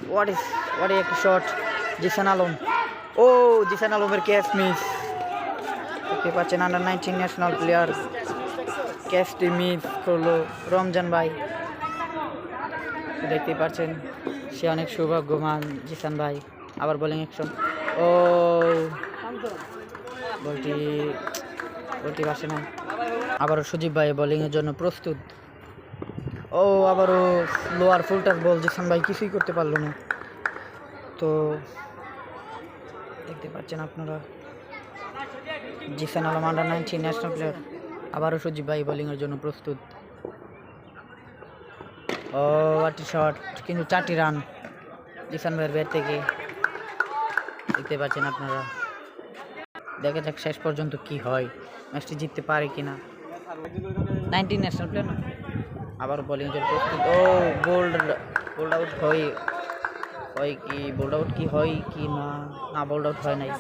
What একটা shot Jisan Alam. ও জিসান আলমের catch miss. দেখতে পাচ্ছেন আন্ডার 19 ন্যাশনাল প্লেয়ার ক্যাচটি মিস করলো রমজান ভাই। দেখতে পাচ্ছেন সে অনেক সৌভাগ্যবান জিসান ভাই। আবার বোলিং অ্যাকশন। ও বলটি বাসে না। আবারও সজীব ভাই বোলিংয়ের জন্য প্রস্তুত। ও আবারও লোয়ার ফুলটার বল, জিসান ভাই কিছুই করতে পারলো না। তো দেখতে পাচ্ছেন আপনারা Zisan Alam under 19 national player. আবারও সজীব ভাই বোলিংয়ের জন্য প্রস্তুত। ও একটি শট, কিন্তু 4টি রান জিসান ভাইয়ের ব্যাট থেকে। দেখতে পাচ্ছেন আপনারা। দেখা যাক শেষ পর্যন্ত কি হয়, ম্যাচটি জিততে পারে কিনা। 19 ন্যাশনাল প্লেয়ার না, আবার বোলিং এর প্রস্তুত। ও বোল্ড আউট হয় কি, বোল্ড আউট কি হয় কি না বোল্ড আউট হয় নাই।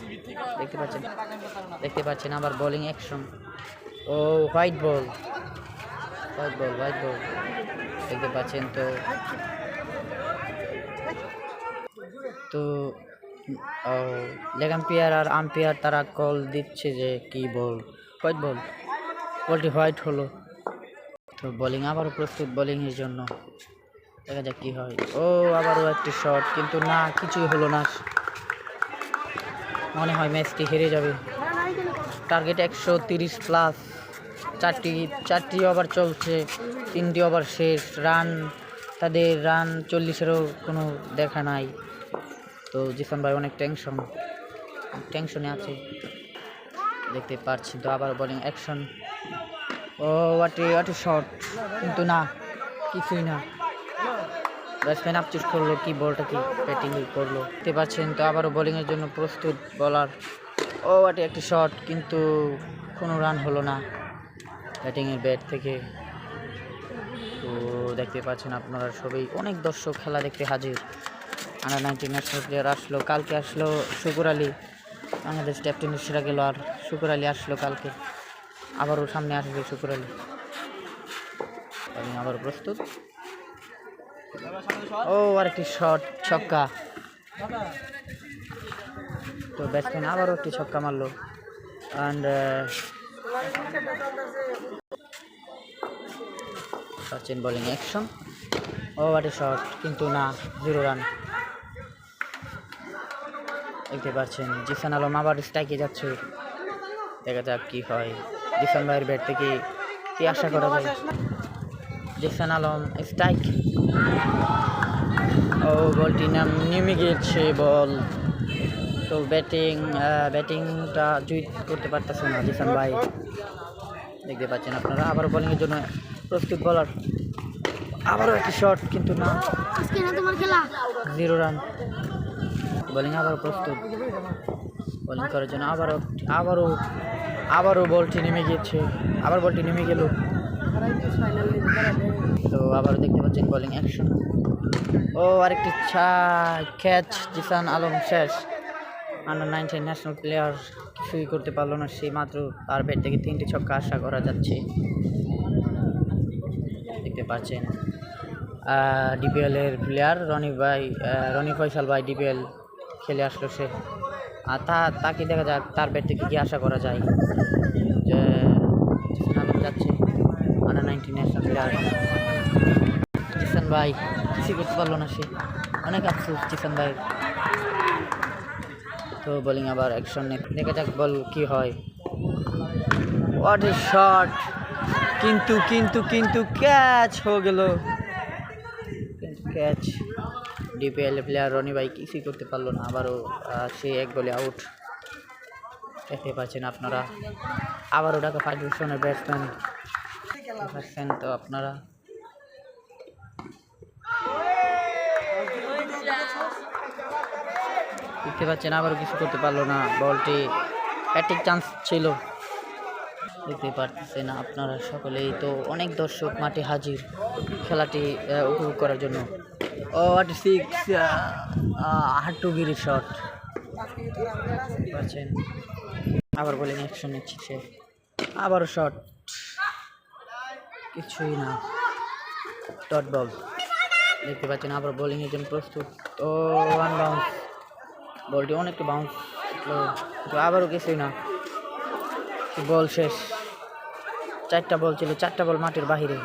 দেখতে পাচ্ছেন আবার বোলিং অ্যাকশন। ও হোয়াইট বল দেখতে পাচ্ছেন। তো লেগ আম্পায়ার আর আম্পায়ার তারা কল দিচ্ছে যে কি বল, হোয়াইট বল, বলটি হোয়াইট হলো। তো বোলিং আবারও প্রস্তুত বোলিংয়ের জন্য। দেখা যাক কি হয়। ও আবারও একটি শট, কিন্তু না, কিছুই হলো না। মনে হয় ম্যাচটি হেরে যাবে। Target 130 plus. চারটি ওভার চলছে, 3টি ওভার শেষ। তাদের রান 40-এরও কোনো দেখা নাই। তো জিসান ভাই অনেক টেনশনে আছে দেখতে পাচ্ছি। তো আবার বোলিং অ্যাকশন। ও ওয়াটি শট, কিন্তু না, কিছুই না। ব্যাটসম্যান আপচুস করলো, কি বলটা কি ব্যাটিং করলো দেখতে পাচ্ছেন। তো আবারও বোলিংয়ের জন্য প্রস্তুত বলার। ও একটি শট, কিন্তু কোনো রান হলো না ব্যাটিংয়ের ব্যাট থেকে। তো দেখতে পাচ্ছেন আপনারা সবাই, অনেক দর্শক খেলা দেখতে হাজির। আন্ডার 19 ন্যাশনাল প্লেয়ার আসলো, কালকে আসলো শুকুর আলী, বাংলাদেশ ক্যাপ্টেনের সেরা গেল। আর শুকুর আলী আসলো কালকে, আবারও সামনে আসবে শুকুর আলী। আবারও প্রস্তুত। ও আরেকটি শট, ছক্কা। তো ব্যাটসম্যান আবারও একটি ছক্কা মারলো। And Sachin bowling action. ও আরেকটি শট, কিন্তু না, 0 রান। দেখতে পাচ্ছেন জিসান আলম আবার স্ট্রাইকে যাচ্ছে। দেখা যাক কি হয়। জিসান ভাইয়ের ব্যাট থেকে কি আশা করা যায়। জিসান আলম স্ট্রাইক। ও বলটি নেমে গিয়েছে বল। তো ব্যাটিংটা জুই করতে পারতেছে না জিসান ভাই। দেখতে পাচ্ছেন আপনারা। আবার বোলিংয়ের জন্য প্রস্তুত বলার। আবারও একটি শট, কিন্তু না, 0 রান। বোলিং আবারও প্রস্তুত বোলিং করার জন্য। আবারও বলটি নেমে গিয়েছে। আবার বলটি নেমে গেল। তো আবারও দেখতে পাচ্ছেন বোলিং অ্যাকশন। ও আরেকটি ক্যাচ, জিসান আলম শেষ। আন্ডার 19 ন্যাশনাল প্লেয়ার কিছুই করতে পারলো না। সে মাত্র তার ব্যাট থেকে 3টি ছক্কা আশা করা যাচ্ছে। দেখতে পাচ্ছেন ডিপিএল এর প্লেয়ার রনি ফয়সাল ভাই ডিপিএল খেলে আসলো সে। আর তাকে দেখা যাক তার ব্যাট থেকে কী আশা করা যায়। যে যাচ্ছে আন্ডার 19 ন্যাশনাল প্লেয়ার জিসান ভাই কিছুই করতে পারলো না, সে অনেক আফসোস জিসান ভাই। তো বোলিং আবার অ্যাকশন, দেখা যাক বল কি হয়। হোয়াট এ শট, কিন্তু ক্যাচ হয়ে গেল। ক্যাচ, ডিপিএল প্লেয়ার রনি ভাই কিছুই করতে পারলো না। আবারও সে 1 বলে আউট। দেখতে পাচ্ছেন আপনারা। আবারও ঢাকা ফার্গুসনের ব্যাটসম্যান পাচ্ছেন। তো আপনারা দেখতে পাচ্ছেন আবারও কিছু করতে পারলো না। বলটি ব্যাটিং চান্স ছিল, দেখতে পাচ্ছেন আপনারা সকলেই। তো অনেক দর্শক মাঠে হাজির খেলাটি উপভোগ করার জন্য। ও 6 হাট্টুগিরি শট পাচ্ছেন। আবার বোলিং অ্যাকশন নিচ্ছে সে। আবারও শট, কিছুই না, ডট বল। দেখতে পাচ্ছেন আবার বোলিংয়ের জন্য প্রস্তুত। ও ওয়ান বাউন্স, বলটি অনেকটা বাউন্স, আবারও কিছুই না, বল শেষ। 4টা বল ছিল, 4টা বল মাঠের বাহিরে।